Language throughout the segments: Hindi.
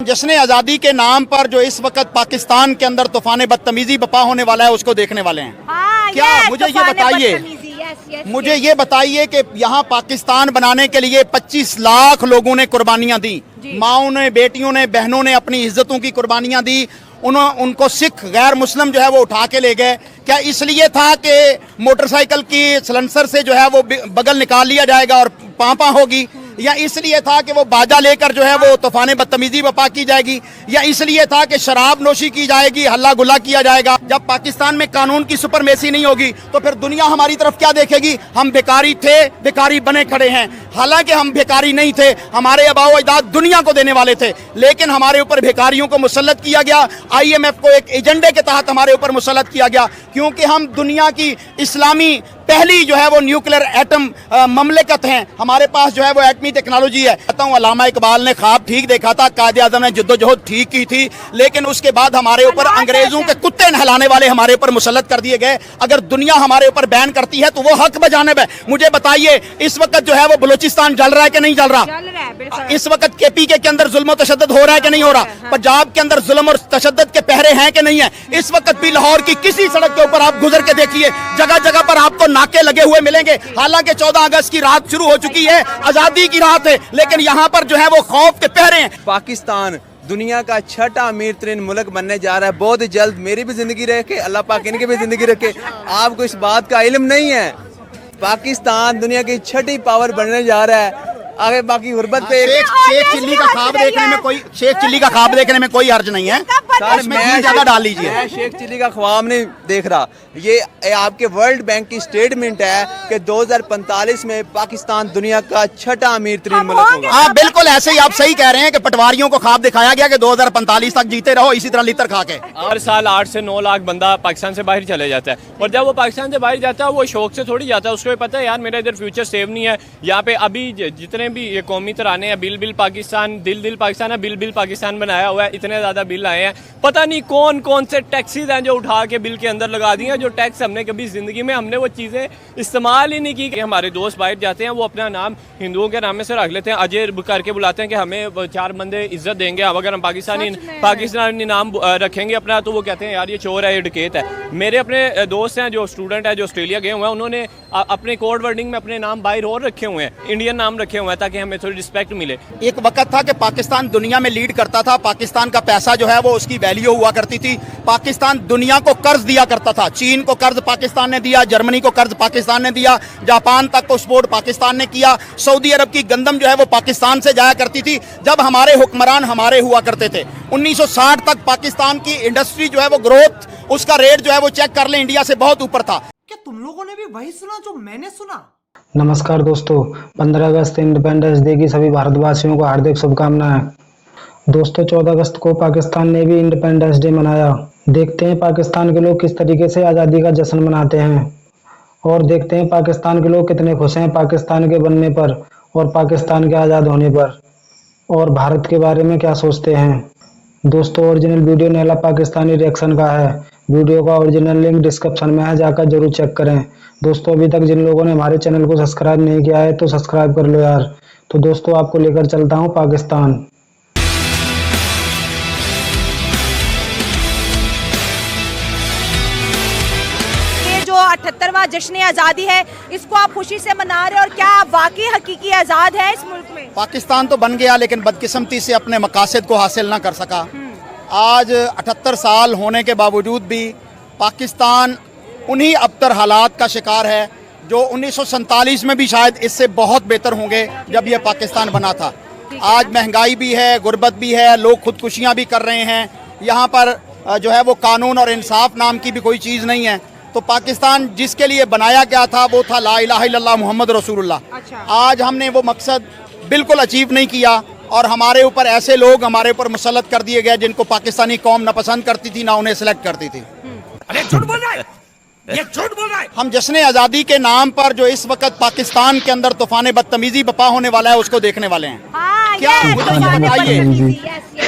जश्न आज़ादी के नाम पर जो इस वक्त पाकिस्तान के अंदर तूफान बदतमीजी बपा होने वाला है उसको देखने वाले हैं। क्या मुझे ये बताइए कि यहाँ पाकिस्तान बनाने के लिए 25 लाख लोगों ने कुर्बानियां दी, माओं ने, बेटियों ने, बहनों ने अपनी इज्जतों की कुर्बानियां दी। उनको सिख गैर मुस्लिम जो है वो उठा के ले गए। क्या इसलिए था कि मोटरसाइकिल की सलेंसर से जो है वो बगल निकाल लिया जाएगा और पापा होगी, या इसलिए था कि वो बाजा लेकर जो है वो तूफान बदतमीजी बपा की जाएगी, या इसलिए था कि शराब नोशी की जाएगी, हल्ला गुल्ला किया जाएगा? जब पाकिस्तान में कानून की सुपरमेसी नहीं होगी तो फिर दुनिया हमारी तरफ क्या देखेगी? हम बेकारी थे, बेकारी बने खड़े हैं। हालांकि हम बेकारी नहीं थे, हमारे आबाओ अजदाद दुनिया को देने वाले थे, लेकिन हमारे ऊपर बेकारियों को मुसल्लत किया गया। IMF को एक एजेंडे के तहत हमारे ऊपर मुसल्लत किया गया, क्योंकि हम दुनिया की इस्लामी पहली जो है वो न्यूक्लियर एटम ममलिकत हैं। हमारे पास जो है वो एटमी टेक्नोलॉजी है। कहता हूँ अल्लामा इकबाल ने ख्वाब ठीक देखा था, कायदे आज़म ने जद्दोजहद ठीक की थी, लेकिन उसके बाद हमारे ऊपर अंग्रेजों के कुत्ते नहलाने वाले हमारे ऊपर मुसल्लत कर दिए गए। अगर दुनिया हमारे ऊपर बैन करती है तो वो हक बजानिब है। मुझे बताइए इस वक्त जो है वो बलूचिस्तान जल रहा है कि नहीं जल रहा? इस वक्त KPK के अंदर जुल्म तशद्दुद हो रहा है कि नहीं हो रहा? पंजाब के अंदर जुल्म और तशद्दुद के पहरे हैं कि नहीं है? इस वक्त भी लाहौर की किसी सड़क के ऊपर आप गुजर के देखिए, जगह जगह पर आपको नाके लगे हुए मिलेंगे। हालांकि 14 अगस्त की रात शुरू हो चुकी है, आजादी की रात है, लेकिन यहाँ पर जो है वो खौफ के पहरे हैं। पाकिस्तान दुनिया का छठा अमीर तरीन मुल्क बनने जा रहा है। बहुत जल्द मेरी भी जिंदगी रखे, अल्लाह पाक इनकी भी जिंदगी रखे। आपको इस बात का इल्म नहीं है, पाकिस्तान दुनिया की छठी पावर बनने जा रहा है। आगे बाकी गुर्बत पे शेख चिल्ली का ख्वाब देखने में कोई हर्ज नहीं है। सर मैं जगह डाल लीजिए। मैं शेख चिल्ली का ख्वाब नहीं देख रहा, ये आपके वर्ल्ड बैंक की स्टेटमेंट है कि 2045 में पाकिस्तान दुनिया का छठा अमीर तरीन मुल्क होगा। हाँ बिल्कुल ऐसे ही आप सही कह रहे हैं कि पटवारियों को ख्वाब दिखाया गया कि 2045 तक जीते रहो इसी तरह लितर खा के। हर साल 8 से 9 लाख बंदा पाकिस्तान से बाहर चले जाता है, और जब वो पाकिस्तान से बाहर जाता है वो शौक से थोड़ी जाता है, उसको पता है यार मेरा इधर फ्यूचर सेव नहीं है। यहाँ पे अभी जितने भी ये कौमी तराने हैं, बिल पाकिस्तान, दिल पाकिस्तान है, बिल पाकिस्तान बनाया हुआ है, इतने ज़्यादा बिल आए हैं, पता नहीं कौन कौन से टैक्सीज हैं जो उठा के बिल के अंदर लगा दिए हैं, जो टैक्स हमने कभी ज़िंदगी में हमने वो चीज़ें इस्तेमाल ही नहीं की। कि हमारे दोस्त बाहर जाते हैं वो अपना नाम हिंदुओं के नाम से रख लेते हैं, अजय करके बुलाते हैं कि हमें 4 बंदे इज्जत देंगे, अब अगर हम पाकिस्तानी नाम रखेंगे अपना तो वो कहते हैं यार ये चोर है, ये डकैत है। मेरे अपने दोस्त हैं जो स्टूडेंट हैं जो ऑस्ट्रेलिया गए हुए हैं, उन्होंने अपने कोड वर्डिंग में अपने नाम बाहर और रखे हुए हैं, इंडियन नाम रखे हुए हैं ताकि हमें थोड़ी रिस्पेक्ट मिले। एक वक्त था कि पाकिस्तान दुनिया में लीड करता था, पाकिस्तान का पैसा जो है वो उसकी वैल्यू हुआ करती थी, पाकिस्तान दुनिया को कर्ज दिया करता था। चीन को कर्ज पाकिस्तान ने दिया, जर्मनी को कर्ज पाकिस्तान ने दिया, जापान तक को एक्सपोर्ट पाकिस्तान ने किया, सऊदी अरब की गंदम जो है वो पाकिस्तान से जाया करती थी जब हमारे हुक्मरान हमारे हुआ करते थे। 1960 तक पाकिस्तान की इंडस्ट्री जो है वो ग्रोथ, उसका रेट जो है वो चेक कर ले इंडिया से बहुत ऊपर था। क्या तुम लोगों ने भी वही सुना जो मैंने सुना? नमस्कार दोस्तों, 15 अगस्त इंडिपेंडेंस डे की सभी भारतवासियों को हार्दिक शुभकामनाएं। दोस्तों 14 अगस्त को पाकिस्तान ने भी इंडिपेंडेंस डे मनाया। देखते हैं पाकिस्तान के लोग किस तरीके से आज़ादी का जश्न मनाते हैं, और देखते हैं पाकिस्तान के लोग कितने खुश हैं पाकिस्तान के बनने पर और पाकिस्तान के आज़ाद होने पर, और भारत के बारे में क्या सोचते हैं। दोस्तों ओरिजिनल वीडियो नैला पाकिस्तानी रिएक्शन का है, वीडियो का ओरिजिनल लिंक डिस्क्रिप्शन में है, जाकर जरूर चेक करें। दोस्तों अभी तक जिन लोगों ने हमारे चैनल को सब्सक्राइब नहीं किया है तो सब्सक्राइब कर लो यार। तो दोस्तों आपको लेकर चलता हूँ पाकिस्तान। ये जो 78वां जश्न आज़ादी है इसको आप खुशी से मना रहे हैं, और क्या आप वाकई हकीकी आज़ाद है इस मुल्क में? पाकिस्तान तो बन गया लेकिन बदकिस्मती से अपने मकासद को हासिल ना कर सका। आज 78 साल होने के बावजूद भी पाकिस्तान उन्हीं अबतर हालात का शिकार है जो 1947 में भी शायद इससे बहुत बेहतर होंगे जब यह पाकिस्तान बना था। आज महंगाई भी है, गुर्बत भी है, लोग खुदकुशियाँ भी कर रहे हैं, यहाँ पर जो है वो कानून और इंसाफ नाम की भी कोई चीज़ नहीं है। तो पाकिस्तान जिसके लिए बनाया गया था वो था ला इलाहा इल्लल्लाह मुहम्मद रसूलुल्लाह। आज हमने वो मकसद बिल्कुल अचीव नहीं किया और हमारे ऊपर ऐसे लोग हमारे ऊपर मुसल्लत कर दिए गए जिनको पाकिस्तानी कौम ना पसंद करती थी ना उन्हें सेलेक्ट करती थी। अरे झूठ बोल रहा है, ये झूठ बोल रहा है। हम जश्न आज़ादी के नाम पर जो इस वक्त पाकिस्तान के अंदर तूफान बदतमीजी बपा होने वाला है उसको देखने वाले हैं। क्या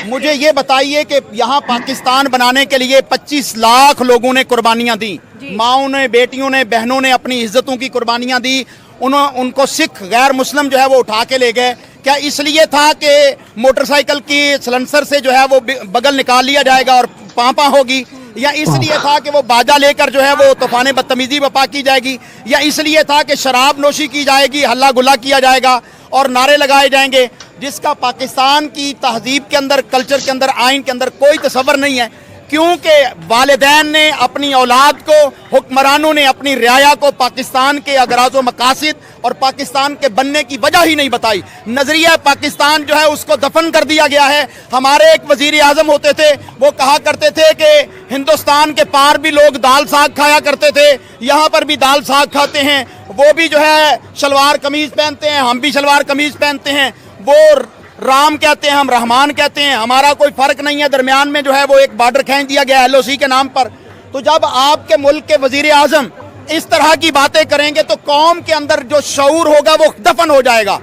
मुझे ये बताइए कि यहाँ पाकिस्तान बनाने के लिए 25 लाख लोगों ने कुर्बानियां दी, माओं ने, बेटियों ने, बहनों ने अपनी इज्जतों की कुर्बानियां दी। उनको सिख गैर मुस्लिम जो है वो उठा के ले गए। क्या इसलिए था कि मोटरसाइकिल की सलेंसर से जो है वो बगल निकाल लिया जाएगा और पाँपा होगी, या इसलिए था कि वो बाजा लेकर जो है वो तूफान बदतमीजी बपा की जाएगी, या इसलिए था कि शराब नोशी की जाएगी, हल्ला गुल्ला किया जाएगा और नारे लगाए जाएंगे, जिसका पाकिस्तान की तहजीब के अंदर, कल्चर के अंदर, आइन के अंदर कोई तसव्वुर नहीं है। क्योंकि वालिदैन ने अपनी औलाद को, हुक्मरानों ने अपनी रियाया को पाकिस्तान के अगराज व मकासिद और पाकिस्तान के बनने की वजह ही नहीं बताई। नजरिया पाकिस्तान जो है उसको दफन कर दिया गया है। हमारे एक वजीर आजम होते थे, वो कहा करते थे कि हिंदुस्तान के पार भी लोग दाल साग खाया करते थे, यहाँ पर भी दाल साग खाते हैं। वो भी जो है शलवार कमीज पहनते हैं, हम भी शलवार कमीज पहनते हैं। वो राम कहते हैं, हम रहमान कहते हैं, हमारा कोई फर्क नहीं है। दरमियान में जो है वो एक बॉर्डर खींच दिया गया LOC के नाम पर। तो जब आपके मुल्क के वजीर आजम इस तरह की बातें करेंगे तो कौम के अंदर जो शऊर होगा वो दफन हो जाएगा।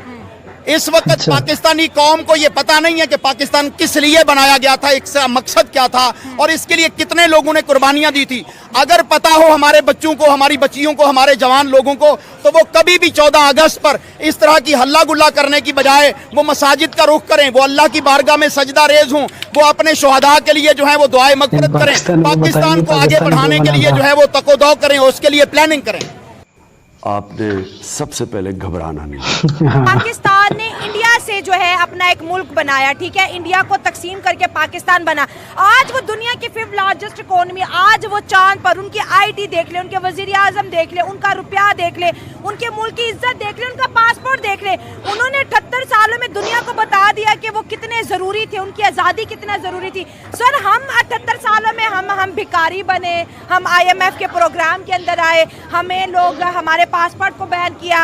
इस वक्त पाकिस्तानी कौम को ये पता नहीं है कि पाकिस्तान किस लिए बनाया गया था, इसका मकसद क्या था और इसके लिए कितने लोगों ने कुर्बानियां दी थी। अगर पता हो हमारे बच्चों को, हमारी बच्चियों को, हमारे जवान लोगों को, तो वो कभी भी 14 अगस्त पर इस तरह की हल्ला गुल्ला करने की बजाय वो मसाजिद का रुख करें, वो अल्लाह की बारगाह में सजदा रेज हों, वो अपने शुहदा के लिए जो है वो दुआए मग़फ़िरत करें, पाकिस्तान को आगे बढ़ाने के लिए जो है वो तकोदौ करें, उसके लिए प्लानिंग करें। आपने सबसे पहले घबराना नहीं। पाकिस्तान ने इंडिया से जो है अपना एक मुल्क बनाया, ठीक है, इंडिया को तकसीम करके पाकिस्तान बना। आज वो दुनिया की 5th लार्जेस्ट इकोनॉमी, आज वो चांद पर, उनकी IT देख ले, उनके वजीर आजम देख ले, उनका रुपया देख ले, उनके मुल्क की इज्जत देख ले, उनका पासपोर्ट देख ले। उन्होंने 78 सालों में दुनिया को बता दिया कि वो कितने जरूरी थे, उनकी आज़ादी कितना जरूरी थी। सर, हम 78 सालों में हम भिखारी बने, हम IMF के प्रोग्राम के अंदर आए, हमें लोग हमारे पासपोर्ट को बैन किया,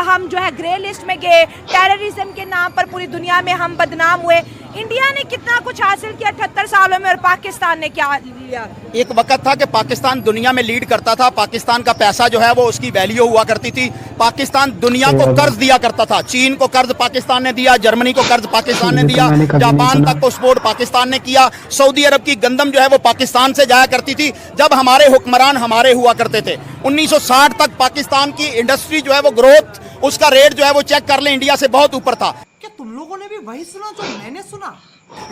हम जो है ग्रे लिस्ट में गए, टेररिज्म के नाम पर पूरी दुनिया में हम बदनाम हुए। इंडिया ने कितना कुछ हासिल किया 78 सालों में और पाकिस्तान ने क्या लिया? एक वक्त था कि पाकिस्तान दुनिया में लीड करता था, पाकिस्तान का पैसा जो है वो उसकी वैल्यू हुआ करती थी, पाकिस्तान दुनिया को कर्ज दिया करता था। चीन को कर्ज पाकिस्तान ने दिया, जर्मनी को कर्ज पाकिस्तान ने दिया, जापान तक को सपोर्ट पाकिस्तान ने किया, सऊदी अरब की गंदम जो है वो पाकिस्तान से जाया करती थी जब हमारे हुक्मरान हमारे हुआ करते थे। 1960 तक पाकिस्तान की इंडस्ट्री जो है वो ग्रोथ, उसका रेट जो है वो चेक कर ले, इंडिया से बहुत ऊपर था। क्या तुम लोगों ने भी वही सुना जो मैंने सुना?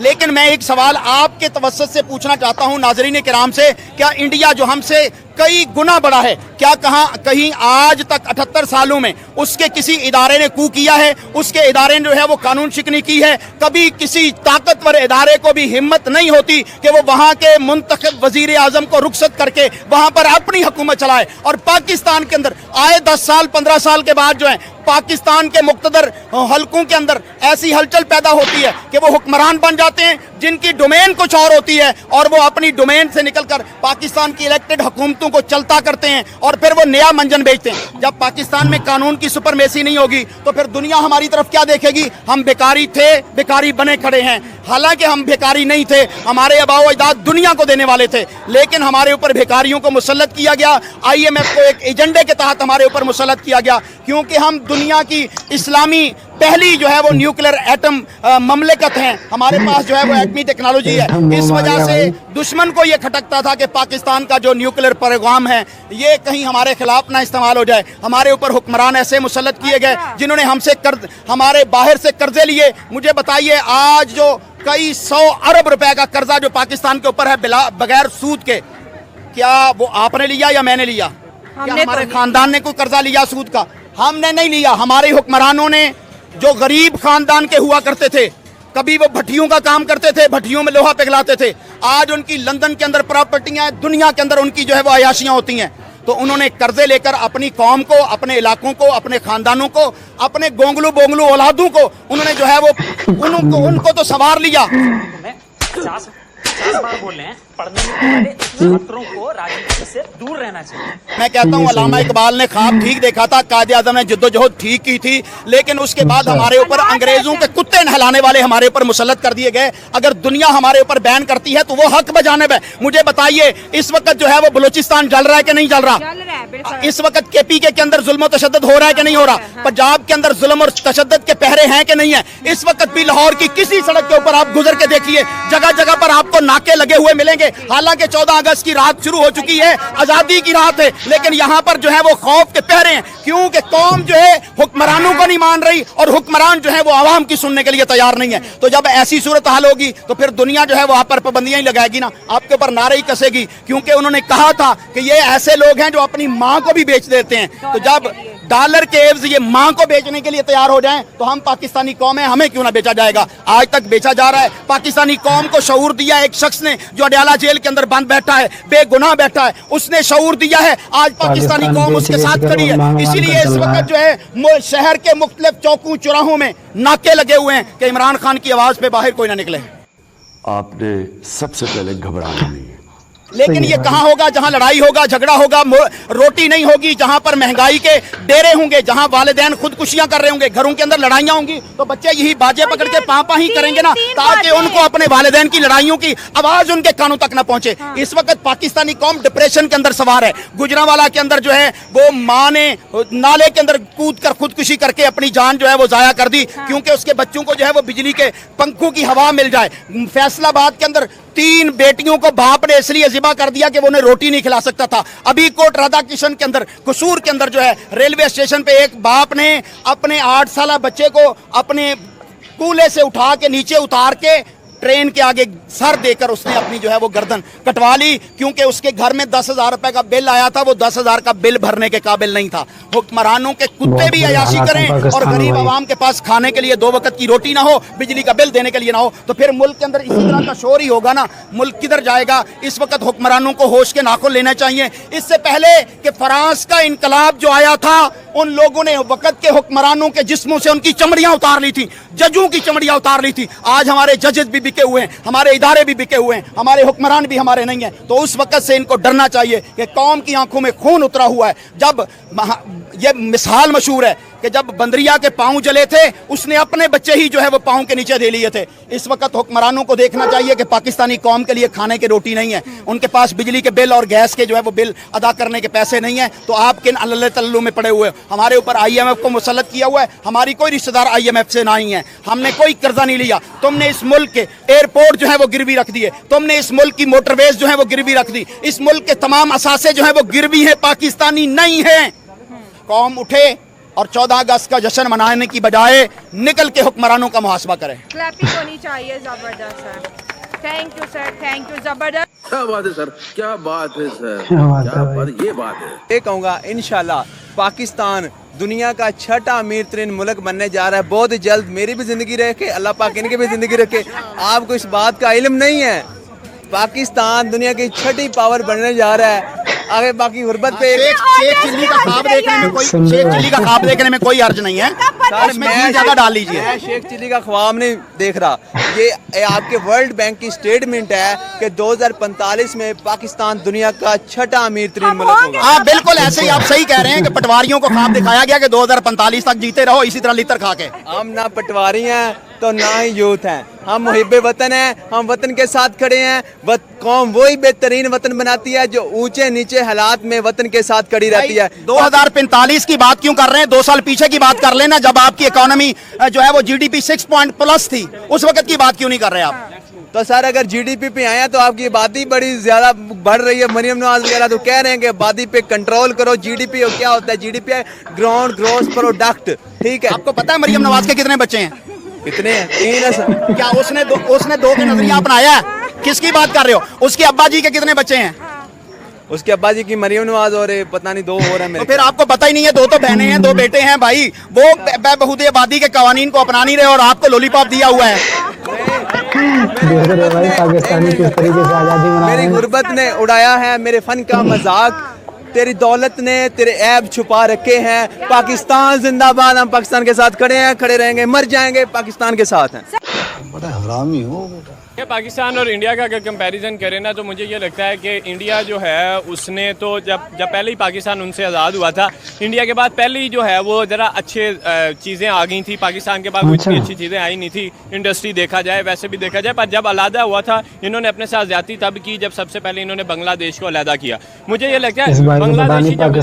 लेकिन मैं एक सवाल आपके तवज्जुह से पूछना चाहता हूं, नाज़रीन किराम से, क्या इंडिया जो हमसे कई गुना बड़ा है, क्या कहीं आज तक 78 सालों में उसके किसी इदारे ने कू किया है, उसके इदारे ने जो है वो कानून शिकनी की है? कभी किसी ताकतवर इदारे को भी हिम्मत नहीं होती कि वो वहाँ के मुंतखब वजीर आजम को रुखसत करके वहाँ पर अपनी हुकूमत चलाए। और पाकिस्तान के अंदर आए 10 साल 15 साल के बाद जो है पाकिस्तान के मुख्तदर हलकों के अंदर ऐसी हलचल पैदा होती है कि वो हुक्मरान बन जाते हैं जिनकी डोमेन कुछ और होती है, और वो अपनी डोमेन से निकलकर पाकिस्तान की इलेक्टेड हुकूमतों को चलता करते हैं और फिर वो नया मंजन बेचते हैं। जब पाकिस्तान में कानून की सुपरमेसी नहीं होगी तो फिर दुनिया हमारी तरफ क्या देखेगी? हम बेकारी थे, बेकारी बने खड़े हैं। हालांकि हम बेकारी नहीं थे, हमारे आबाओ अजदाद दुनिया को देने वाले थे, लेकिन हमारे ऊपर बेकारियों को मुसल्लत किया गया। IMF को एक एजेंडे के तहत हमारे ऊपर मुसल्लत किया गया, क्योंकि हम दुनिया की इस्लामी पहली जो है वो न्यूक्लियर एटम ममलिकत हैं, हमारे पास जो है वो एटमी टेक्नोलॉजी है। इस वजह से दुश्मन को ये खटकता था कि पाकिस्तान का जो न्यूक्लियर प्रोग्राम है ये कहीं हमारे खिलाफ ना इस्तेमाल हो जाए। हमारे ऊपर हुक्मरान ऐसे मुसल्लत किए गए जिन्होंने हमसे कर्ज, हमारे बाहर से कर्जे लिए। मुझे बताइए, आज जो कई 100 अरब रुपए का कर्जा जो पाकिस्तान के ऊपर है बगैर सूद के, क्या वो आपने लिया या मैंने लिया? क्या हमारे खानदान ने कोई कर्जा लिया सूद का? हमने नहीं लिया। हमारे हुक्मरानों ने, जो गरीब खानदान के हुआ करते थे, कभी वो भट्टियों का काम करते थे, भट्टियों में लोहा पिघलाते थे, आज उनकी लंदन के अंदर प्रॉपर्टियां, दुनिया के अंदर उनकी जो है वो अयाशियां होती हैं। तो उन्होंने कर्जे लेकर अपनी कौम को, अपने इलाकों को, अपने खानदानों को, अपने गोंगलू बोंगलू औलादों को उन्होंने जो है वो उनको तो संवार लिया। 50 बार बोल रहे हैं, पढ़ने में छात्रों को राजनीति से दूर रहना चाहिए। मैं कहता हूँ अल्लामा इकबाल ने ख्वाब ठीक देखा था, कायदे आज़म ने जद्दोजहद ठीक की थी, लेकिन उसके बाद हमारे ऊपर अंग्रेजों के कुत्ते नहलाने वाले हमारे ऊपर मुसल्लत कर दिए गए। अगर दुनिया हमारे ऊपर बैन करती है तो वो हक बजानिब है। मुझे बताइए, इस वक्त जो है वो बलूचिस्तान जल रहा है कि नहीं जल रहा? इस वक्त KPK के अंदर जुल्म और तशद्दुद हो रहा है कि नहीं हो रहा? पंजाब के अंदर जुल्म और तशद्दुद के पहरे हैं कि नहीं है? इस वक्त भी लाहौर की किसी सड़क के ऊपर आप गुजर के देखिए, जगह जगह पर आपको नाके लगे हुए मिलेंगे। हालांकि 14 अगस्त की रात शुरू हो चुकी है, आजादी की रात है, लेकिन यहाँ पर जो है वो खौफ के पहरे हैं, क्योंकि कौम जो है हुक्मरानों को नहीं मान रही और हुक्मरान जो है वो आवाम की सुनने के लिए तैयार नहीं है। तो जब ऐसी सूरत हाल होगी तो फिर दुनिया जो है वहां पर पाबंदियां ही लगाएगी ना, आपके ऊपर नारे ही कसेगी, क्योंकि उन्होंने कहा था कि ये ऐसे लोग हैं जो अपनी मां को भी बेच देते हैं। तो जब डॉलर के एवज ये मां को बेचने के लिए तैयार हो जाएं तो हम पाकिस्तानी कौम है, हमें क्यों ना बेचा जाएगा। आज तक बेचा जा रहा है। पाकिस्तानी कौम को शऊर दिया एक शख्स ने जो अडयाला जेल के अंदर बंद बैठा है, बेगुनाह बैठा है, उसने शऊर दिया है। आज पाकिस्तानी कौम उसके साथ खड़ी है। इसीलिए इस वक्त जो है शहर के मुख्तलिफ चौकों चौराहों में नाके लगे हुए हैं कि इमरान खान की आवाज पे बाहर कोई ना निकले। आपने सबसे पहले घबराना नहीं है। लेकिन ये कहां होगा जहां लड़ाई होगा, झगड़ा होगा, रोटी नहीं होगी, जहां पर महंगाई के डेरे होंगे, जहां वालिदैन खुदकुशियां कर रहे होंगे, घरों के अंदर लड़ाइयां होंगी, तो बच्चे यही बाजे पकड़ के पापा ही करेंगे ना, ताकि उनको अपने वालिदैन की लड़ाइयों की आवाज उनके कानों तक न पहुंचे। इस वक्त पाकिस्तानी कौम डिप्रेशन के अंदर सवार है। गुजरांवाला के अंदर जो है वो मां ने नाले के अंदर कूद कर खुदकुशी करके अपनी जान जो है वो जाया कर दी, क्योंकि उसके बच्चों को जो है वो बिजली के पंखों की हवा मिल जाए। फैसलाबाद के अंदर 3 बेटियों को बाप ने इसलिए जिबा कर दिया कि वो उन्हें रोटी नहीं खिला सकता था। अभी कोट राधा किशन के अंदर, कसूर के अंदर जो है रेलवे स्टेशन पे एक बाप ने अपने 8 साल बच्चे को अपने कूले से उठा के नीचे उतार के ट्रेन के आगे सर देकर उसने अपनी जो है वो गर्दन कटवा ली, क्योंकि उसके घर में 10,000 रुपए का बिल आया था, वो 10,000 का बिल भरने के काबिल नहीं था। हुक्मरानों के कुत्ते भी अयाशी करें और गरीब आवाम के पास खाने के लिए 2 वक्त की रोटी ना हो, बिजली का बिल देने के लिए ना हो, तो फिर मुल्क के अंदर इसी तरह का शोर ही होगा ना, मुल्क किधर जाएगा। इस वक्त हुक्मरानों को होश के नाखुन लेना चाहिए। इससे पहले कि फ्रांस का इनकलाब जो आया था, उन लोगों ने वक्त के हुक्मरानों के जिस्मों से उनकी चमड़ियां उतार ली थी, जजों की चमड़ियां उतार ली थी। आज हमारे जजेस भी बिके हुए हैं, हमारे इदारे भी बिके हुए हैं, हमारे हुक्मरान भी हमारे नहीं हैं। तो उस वक्त से इनको डरना चाहिए कि कौम की आंखों में खून उतरा हुआ है। जब ये मिसाल मशहूर है कि जब बंदरिया के पांव जले थे, उसने अपने बच्चे ही जो है वो पांव के नीचे दे लिए थे। इस वक्त हुक्मरानों को देखना चाहिए कि पाकिस्तानी कौम के लिए खाने की रोटी नहीं है, उनके पास बिजली के बिल और गैस के जो है वो बिल अदा करने के पैसे नहीं है। तो आप किन अल्लह तल्लू में पड़े हुए। हमारे ऊपर IMF को मुसल्लत किया हुआ है, हमारी कोई रिश्तेदार IMF से नहीं है, हमने कोई कर्जा नहीं लिया। तुमने इस मुल्क के एयरपोर्ट जो है वो गिरवी रख दिए, तुमने इस मुल्क की मोटरवेज जो है वो गिरवी रख दी, इस मुल्क के तमाम असासे जो है वो गिरवी है, पाकिस्तानी नहीं है। कौम उठे और 14 अगस्त का जश्न मनाने की बजाय निकल के हुक्मरानों का मुहासबा करें। क्लैपिंग होनी चाहिए। जबरदस्त sir, thank you sir, thank you, जबरदस्त। क्या बात है सर, क्या बात है सर, क्या बात है क्या भाई। बात, ये बात है। ये कहूँगा इंशाल्लाह पाकिस्तान दुनिया का 6ठा अमीर तरीन मुल्क बनने जा रहा है बहुत जल्द। मेरी भी जिंदगी रखे, अल्लाह पाक इनकी भी जिंदगी रखे। आपको इस बात का इल्म नहीं है, पाकिस्तान दुनिया की 6ठी पावर बनने जा रहा है। आगे बाकी गुर्बत पे शेख चिल्ली का ख्वाब देखने में कोई शेख चिल्ली का ख्वाब देखने में कोई हर्ज नहीं है। सर उसमें 3 जगह डाल लीजिए। मैं शेख चिल्ली का ख्वाब नहीं देख रहा। ये आपके वर्ल्ड बैंक की स्टेटमेंट है कि 2045 में पाकिस्तान दुनिया का 6ठा अमीर तरीन मुल्क होगा। हाँ बिल्कुल ऐसे ही आप सही कह रहे हैं कि पटवारियों को ख्वाब दिखाया गया कि 2045 तक जीते रहो इसी तरह लितर खा के। हम ना पटवारी हैं तो ना ही यूथ हैं, हम मुहिब्बे वतन हैं, हम वतन के साथ खड़े हैं। कौम वही बेहतरीन वतन बनाती है जो ऊंचे नीचे हालात में वतन के साथ खड़ी रहती है। 2045 की बात क्यों कर रहे हैं? 2 साल पीछे की बात कर लेना, जब आपकी इकोनॉमी जो है वो GDP 6+ थी, उस वक्त की बात क्यों नहीं कर रहे आप? तो सर अगर GDP पे आए तो आपकी आबादी बड़ी ज्यादा बढ़ रही है। मरियम नवाज वगैरह तो कह रहे हैं कि आबादी पे कंट्रोल करो। GDP क्या होता है? GDP है ग्राउंड ग्रोथ प्रोडक्ट, ठीक है। आपको पता है मरियम नवाज के कितने बच्चे हैं? कितने हैं? 3 है सर। क्या उसने 2 के नजरिया अपनाया है? किसकी बात कर रहे हो? उसके अब्बा जी के कितने बच्चे हैं? उसके अब्बा जी की मरियम नवाज और पता नहीं 2 और हैं मेरे। तो फिर आपको पता ही नहीं है, 2 तो बहनें हैं, 2 बेटे हैं भाई। वो बेबहुदे आबादी के कवानीन को अपना नहीं रहे और आपको लॉलीपॉप दिया हुआ है। देख रहे भाई पाकिस्तानी किस तरीके से आज़ादी मना रहे मेरी हैं। गुर्बत ने उड़ाया है मेरे फन का मजाक, तेरी दौलत ने तेरे ऐब छुपा रखे हैं। पाकिस्तान जिंदाबाद, हम पाकिस्तान के साथ खड़े हैं, खड़े रहेंगे, मर जाएंगे, पाकिस्तान के साथ हैं। बड़ा हरामी हो बेटा। ये पाकिस्तान और इंडिया का अगर कंपैरिजन करें ना तो मुझे ये लगता है कि इंडिया जो है उसने तो जब पहले ही पाकिस्तान उनसे आज़ाद हुआ था, इंडिया के बाद पहले ही जो है वो ज़रा अच्छे चीज़ें आ गई थी। पाकिस्तान के बाद कोई इतनी अच्छी चीज़ें आई नहीं थी। इंडस्ट्री देखा जाए, वैसे भी देखा जाए, पर जब अलहदा हुआ था इन्होंने अपने साथ ज्यादती तब की जब सबसे पहले इन्होंने बांग्लादेश को अलहदा किया। मुझे ये लगता है बांग्लादेशी जब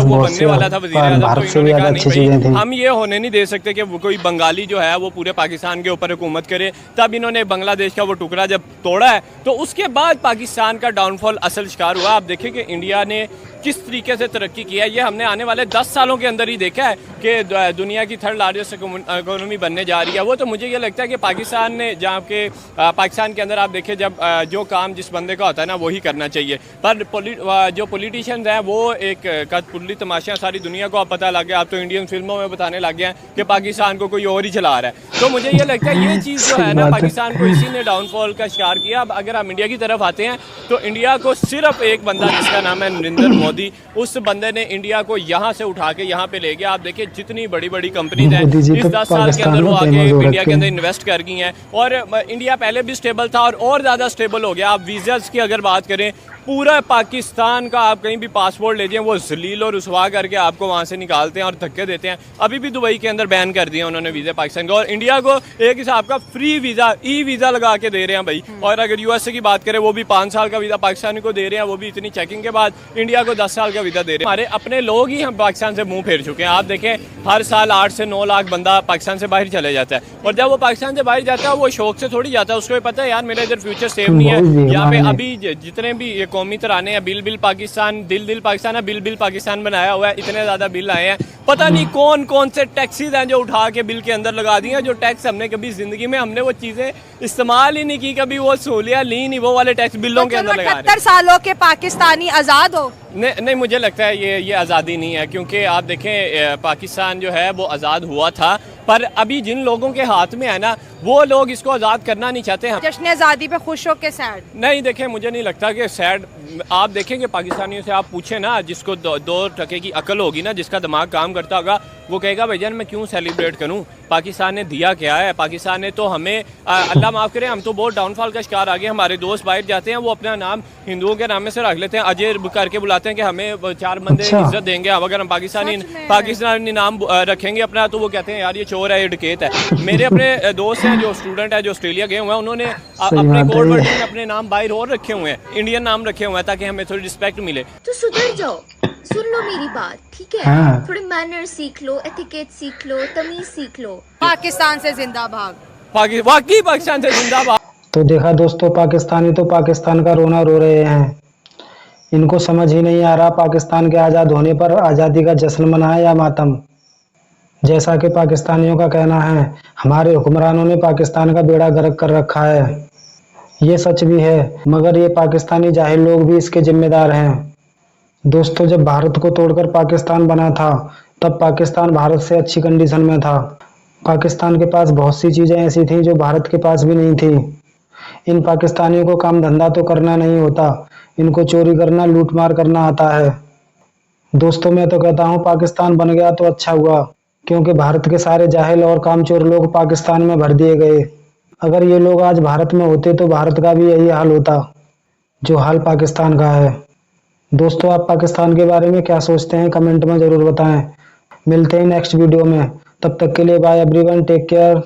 वो बनने वाला था वज़ीर आज़म, तो इन्होंने कहा नहीं भाई हम ये होने नहीं दे सकते कि वो कोई बंगाली जो है वो पूरे पाकिस्तान के ऊपर हुकूमत करें, तब इन्होंने बांग्लादेश का वो टुकड़ा जब तोड़ा है तो उसके बाद पाकिस्तान का डाउनफॉल असल शिकार हुआ। आप देखें कि इंडिया ने किस तरीके से तरक्की किया है, ये हमने आने वाले 10 सालों के अंदर ही देखा है कि दुनिया की थर्ड लार्जेस्ट इकोनॉमी बनने जा रही है। वो तो मुझे ये लगता है कि पाकिस्तान ने जहाँ के पाकिस्तान के अंदर आप देखें जब जो काम जिस बंदे का होता है ना वही करना चाहिए, पर जो पॉलिटिशियंस हैं वो एक कठपुतली तमाशा सारी दुनिया को अब पता लग गया। अब तो इंडियन फिल्मों में बताने लग गए हैं कि पाकिस्तान को कोई और ही चला रहा है। तो मुझे ये लगता है ये चीज़ जो है ना पाकिस्तान को इसी ने डाउनफॉल का शिकार किया। अब अगर हम इंडिया की तरफ आते हैं तो इंडिया को सिर्फ एक बंदा जिसका नाम है नरेंद्र मोदी, उस बंदे ने इंडिया को यहाँ से उठा के यहाँ पे ले गया। आप देखिए जितनी बड़ी बड़ी कंपनीज हैं इस 10 साल के अंदर वो आगे इंडिया के अंदर इन्वेस्ट कर गई हैं और इंडिया पहले भी स्टेबल था और ज़्यादा स्टेबल हो गया। आप वीज़ास की अगर बात करें, पूरा पाकिस्तान का आप कहीं भी पासपोर्ट ले जाएं वो जलील और रुसवा करके आपको वहाँ से निकालते हैं और धक्के देते हैं। अभी भी दुबई के अंदर बैन कर दिया उन्होंने वीज़ा पाकिस्तान का, और इंडिया को एक हिसाब का फ्री वीज़ा ई वीज़ा लगा के दे रहे हैं भाई। और अगर यूएसए की बात करें वो भी 5 साल का वीज़ा पाकिस्तान को दे रहे हैं, वो भी इतनी चेकिंग के बाद। इंडिया को 10 साल का वीज़ा दे रहे हैं। हमारे अपने लोग ही हम पाकिस्तान से मुँह फेर चुके हैं। आप देखें हर साल 8 से 9 लाख बंदा पाकिस्तान से बाहर चले जाता है, और जब वो पाकिस्तान से बाहर जाता है वो शौक से थोड़ी जाता है, उसको भी पता है यार मेरा इधर फ्यूचर सेफ नहीं है। यहाँ पे अभी जितने भी ये कौमी तराने हैं, बिल पाकिस्तान, दिल पाकिस्तान है, बिल पाकिस्तान बनाया हुआ है, इतने ज़्यादा बिल आए हैं, पता नहीं कौन कौन से टैक्सीज हैं जो उठा के बिल के अंदर लगा दिए हैं, जो टैक्स हमने कभी ज़िंदगी में हमने वो चीज़ें इस्तेमाल ही नहीं की, कभी वो सहूलियत ली नहीं, वो वाले टैक्स बिलों के अंदर लगा रहे हैं। 78 सालों के पाकिस्तानी आज़ाद हो? नहीं मुझे लगता है ये आज़ादी नहीं है, क्योंकि आप देखें पाकिस्तान जो है वो आज़ाद हुआ था, पर अभी जिन लोगों के हाथ में है ना वो लोग इसको आज़ाद करना नहीं चाहते हैं। जश्न आज़ादी पे खुश हो के सैड? नहीं देखें, मुझे नहीं लगता कि सैड। आप देखेंगे पाकिस्तानियों से आप पूछें ना, जिसको 2 टके की अकल होगी ना, जिसका दिमाग काम करता होगा, वो कहेगा भाईजान मैं क्यों सेलिब्रेट करूं, पाकिस्तान ने दिया क्या है, पाकिस्तान ने तो हमें अल्लाह माफ़ करे हम तो बहुत डाउनफॉल का शिकार आ गए। हमारे दोस्त बाहर जाते हैं वो अपना नाम हिंदुओं के नाम में से रख लेते हैं, अजय करके बुलाते हैं कि हमें 4 बंदे इज्जत देंगे। अब अगर हम पाकिस्तानी नाम रखेंगे अपना तो वो कहते हैं यार ये चोर है, ये डकैत है। मेरे अपने दोस्त हैं जो स्टूडेंट है जो ऑस्ट्रेलिया गए हुए हैं, उन्होंने अपने कोड वर्ड में अपने नाम बाहर और रखे हुए हैं, इंडियन नाम रखे हुए हैं ताकि हमें थोड़ी रिस्पेक्ट मिले। तो सुधर जाओ, सुन लो मेरी बात, ठीक है? थोड़े मैनर सीख लो, एटिकेट सीख लो, तमीज सीख लो। पाकिस्तान से जिंदाबाद। वाकई पाकिस्तान से जिंदाबाद। तो देखा दोस्तों, पाकिस्तानी तो पाकिस्तान का रोना रो रहे हैं। इनको समझ ही नहीं आ रहा पाकिस्तान के आज़ाद होने पर आज़ादी का जश्न मनाए या मातम। जैसा कि पाकिस्तानियों का कहना है, हमारे हुक्मरानों ने पाकिस्तान का बेड़ा गर्क कर रखा है। ये सच भी है, मगर ये पाकिस्तानी जाहिल लोग भी इसके जिम्मेदार हैं। दोस्तों, जब भारत को तोड़कर पाकिस्तान बना था तब पाकिस्तान भारत से अच्छी कंडीशन में था। पाकिस्तान के पास बहुत सी चीज़ें ऐसी थीं जो भारत के पास भी नहीं थी। इन पाकिस्तानियों को काम धंधा तो करना नहीं होता, इनको चोरी करना, लूटमार करना आता है। दोस्तों, मैं तो कहता हूँ पाकिस्तान बन गया तो अच्छा हुआ, क्योंकि भारत के सारे जाहिल और कामचोर लोग पाकिस्तान में भर दिए गए। अगर ये लोग आज भारत में होते तो भारत का भी यही हाल होता जो हाल पाकिस्तान का है। दोस्तों, आप पाकिस्तान के बारे में क्या सोचते हैं कमेंट में ज़रूर बताएं। मिलते हैं नेक्स्ट वीडियो में, तब तक के लिए बाय एवरीवन, टेक केयर।